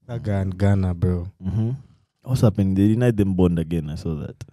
Thugger and Gunna, bro. What's happening? They denied them bond again. I saw that.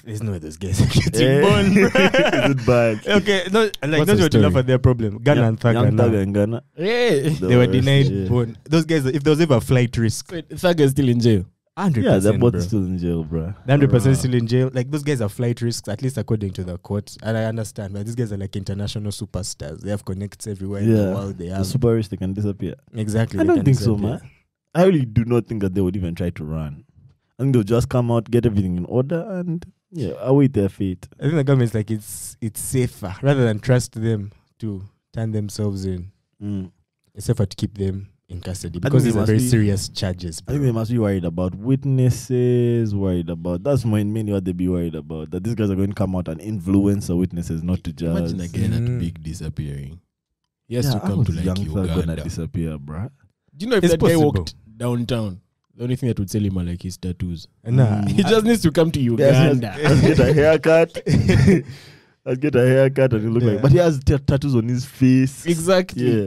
There's no way those guys are getting bond, bro. Is it bad? Okay, no, like What's not the to laugh story? at their problem. Gunna and Thugger Young now. Thugger and Gunna. Hey, They were denied bond. Those guys, if there was ever a flight risk, Thugger is still in jail. 100%. Yeah, they're both bro. still in jail, bro. 100% still in jail. Like those guys are flight risks, at least according to the court. And I understand, but these guys are like international superstars. They have connects everywhere in the world. They The have super rich, they can disappear. exactly. I they don't can think so, disappear. man. I really do not think that they would even try to run. I think they'll just come out, get everything in order, and await their fate. I think the government's like it's safer rather than trust them to turn themselves in. It's safer to keep them in custody because these are very serious charges. I think they must be worried about witnesses, that's mainly what they be worried about. That these guys are going to come out and influence the witnesses, not to judge. Imagine again at Big disappearing. He has to come to like Young Thug gonna Uganda. disappear, bruh. Do you know if It's that guy possible. walked downtown, the only thing that would sell him are like his tattoos. Nah, He just needs to come to Uganda. Let's get a haircut. Let's get a haircut and he look like. But he has tattoos on his face. Exactly.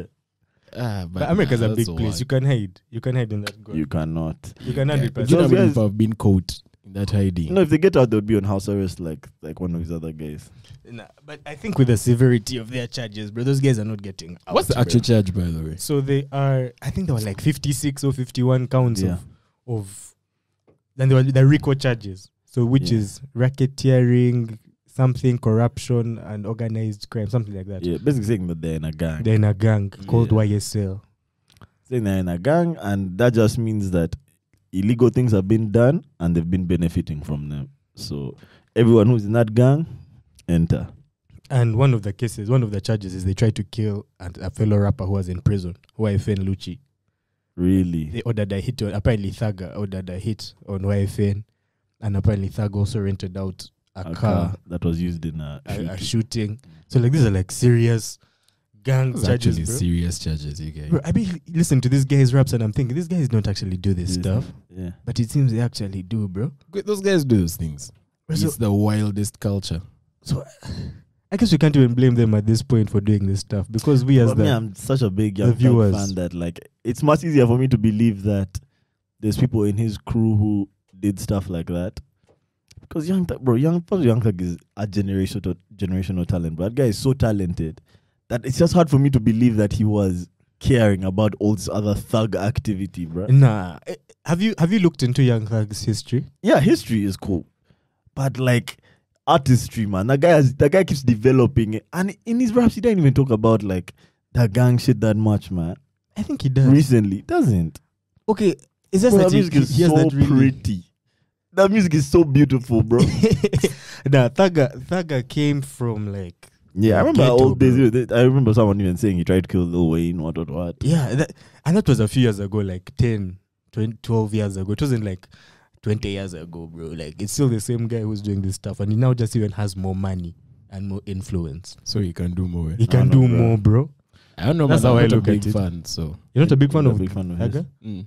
Yeah. but America's a that's big so place. hard. You can hide. You can hide in that gun. You cannot. You can Yeah, 100%. but you know Those how many guys- people have been caught in that hiding? No, if they get out, they'll be on house arrest like one of his other guys. Nah, but I think with the severity of their charges, bro, those guys are not getting out. What's the bro. actual charge, by the way? So they are, I think there were like 56 or 51 counts Yeah. of then there were the RICO charges. So which is racketeering, something, corruption and organized crime, something like that. Yeah, basically saying that they're in a gang. They're in a gang called YSL. Saying they're in a gang, and that just means that illegal things have been done and they've been benefiting from them. So everyone who's in that gang, enter. And one of the charges is they tried to kill a fellow rapper who was in prison, YFN Lucci. Really? They ordered a hit on, apparently Thugger ordered a hit on YFN, and apparently Thugger also rented out a car that was used in a a shooting. So like these are like serious gang Those charges, actually bro. serious charges, you guys. Bro, I mean, listen to this guy's raps and I'm thinking, these guys don't actually do this stuff. Yeah. But it seems they actually do, bro. Those guys do those things. So, It's the wildest culture. so I guess we can't even blame them at this point for doing this stuff because we as For me, the I'm such a big Young Thug viewers. fan that like it's much easier for me to believe that there's people in his crew who did stuff like that. Because Young Thug is a generational talent, but that guy is so talented that it's just hard for me to believe that he was caring about all this other thug activity, bro. Nah. Have you looked into Young Thug's history? Yeah, history is cool, but like artistry, man, that guy keeps developing it, and in his raps he didn't even talk about like the gang shit that much, man. I think he does. Recently, doesn't. Okay, it's just Bro, that that music is he has so that really pretty. That music is so beautiful, bro. Nah, Thugger came from like Yeah, I remember Ghetto, old days. bro. I remember someone even saying he tried to kill Lil Wayne, what. and that was a few years ago, like 10, 20, 12 years ago. It wasn't like 20 years ago, bro. Like it's still the same guy who's doing this stuff, and he now just even has more money and more influence. So he can do more. He can do more, bro. I don't know, That's but how I'm I not a look big at it. fan, so. You're not a big fan You're of a big fan of his. Thugger?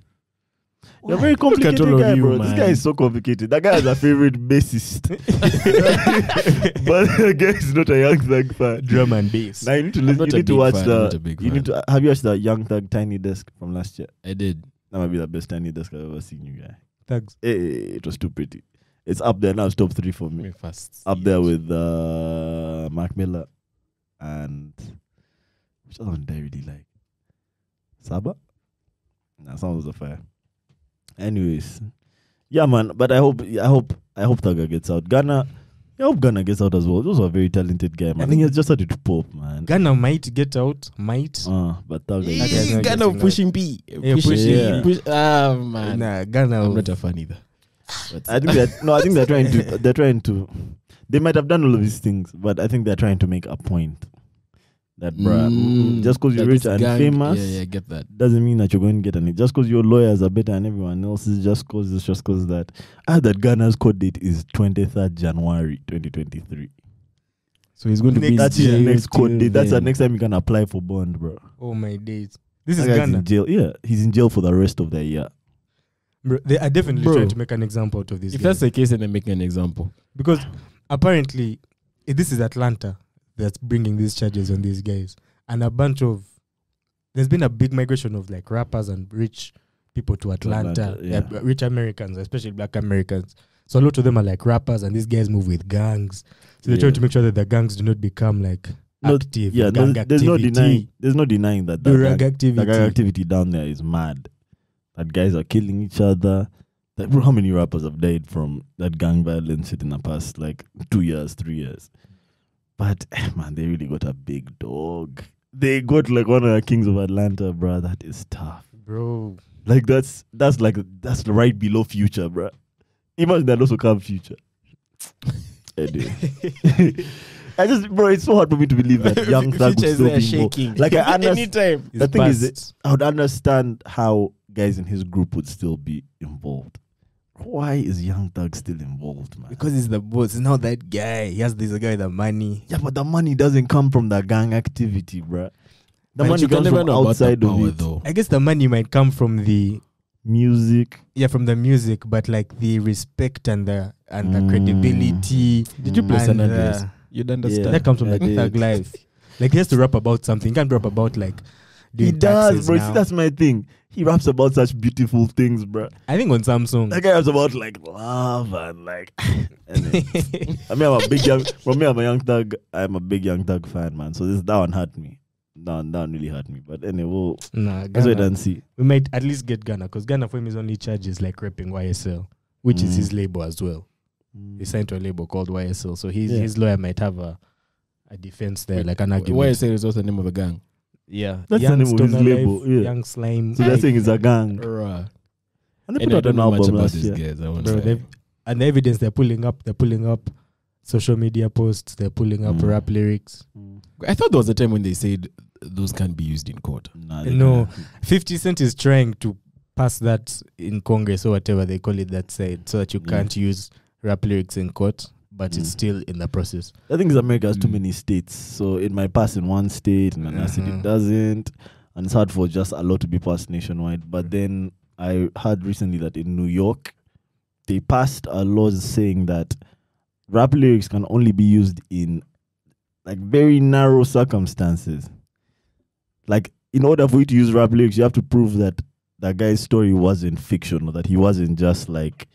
You're a very Look at complicated all of guy, you, bro. This man. guy is so complicated. That guy has a favorite bassist. But the guy is not a Young Thug fan. Drum and bass. Now you need to I'm listen. not You a need to big watch fan, I'm not a big You need fan. to. Have you watched the Young Thug Tiny Desk from last year? I did. That might be the best Tiny Desk I've ever seen, you guy. Thugs. It was too pretty. It's up there now. It's top 3 for me. Fast. Up there with Mark Miller and which other one did I really like? Saba? Nah, some was a fire. Anyways, yeah, man. But I hope Thugger gets out. Gunna, I hope Gunna gets out as well. Those are a very talented guy, man. I think he's just started to pop, man. Gunna might get out, might. But Thugger, That guy's He's not kind getting of pushing P. Yeah, pushing. Yeah. Man. Nah, Gunna. I'm not a fan either. But I think they're trying to. They might have done all of these things, but I think they're trying to make a point that, bruh, just because you're that rich this and gang- famous, Yeah, I get that. doesn't mean that you're going to get any. Just because your lawyers are better than everyone else is just because that. I heard that Ghana's court date is 23rd January 2023. So he's going to be That's in your jail next court till date. That's the then. next time you can apply for bond, bro. Oh my days. This is That guy's Gunna. in jail. Yeah, he's in jail for the rest of the year. Bro, they are definitely Bro. trying to make an example out of this. If guy. that's the case, then I'm making an example. Because apparently, this is Atlanta that's bringing these charges on these guys. And there's been a big migration of like rappers and rich people to Atlanta. Atlanta, yeah. Rich Americans, especially black Americans. So a lot of them are like rappers, and these guys move with gangs. So they're trying to make sure that the gangs do not become like active. Yeah, gang there's no denying. There's no denying that The gang the activity. gang activity down there is mad. That guys are killing each other. Like, bro, how many rappers have died from that gang violence in the past like 2 years, 3 years? But man, they really got a big dog. They got like one of the kings of Atlanta, bro. That is tough, Bro. like that's right below Future, bro. Imagine that also come Future. Anyway. Bro, it's so hard for me to believe that Young Thug would still be shaking. Like, I understand. Anytime. The thing is, I would understand how guys in his group would still be involved. Why is Young Thug still involved, man? Because he's the boss. He's not that guy. He has this guy with the money. Yeah, but the money doesn't come from the gang activity, bro. The But money you can comes never from know about outside the of power, it. though. I guess the money might come from the Music. from the music, but like the respect and the credibility. Did you play and San Andreas? You'd understand. Yeah. that comes from I like did. Thug Life. Like he has to rap about something. He can't rap about like He doing does, taxes bro. now. See, that's my thing. He raps about such beautiful things, bro. I think on Samsung. That guy raps about like love and like. I mean, I'm a Young Thug. I'm a big Young Thug fan, man. So that one hurt me. That one really hurt me. But anyway, Nah, let's wait Gunna. and see. We might at least get Gunna, because Gunna for him his only charge is like rapping YSL, which is his label as well. He's signed to a label called YSL, so his lawyer might have a defense there, like an argument. YSL is also the name of a gang. Yeah, That's Young the name of his Stoner label, Life, yeah. Young Slime. So they're saying it's a gang. Right. And they And put I out don't an know much album about last these year. guys. I won't Bro, say. and the evidence they're pulling up social media posts, they're pulling up rap lyrics. I thought there was a time when they said those can't be used in court. Nah, they No, can't. 50 Cent is trying to pass that in Congress or whatever they call it that side, so that you can't use rap lyrics in court, but it's still in the process. I think America has too many states, so it might pass in one state, and another state it doesn't, and it's hard for just a law to be passed nationwide. But then I heard recently that in New York, they passed a law saying that rap lyrics can only be used in like very narrow circumstances. Like, in order for you to use rap lyrics, you have to prove that that guy's story wasn't fiction, or that he wasn't just like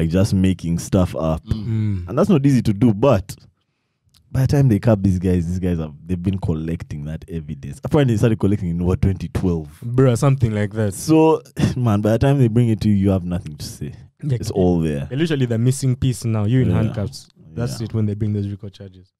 just making stuff up. And that's not easy to do, but by the time they cap these guys they've been collecting that evidence. Apparently they started collecting in 2012. Bro, something like that. So man, by the time they bring it to you, you have nothing to say. Like, It's all there. they're literally the missing piece now. You in Yeah. handcuffs. That's Yeah. it when they bring those RICO charges.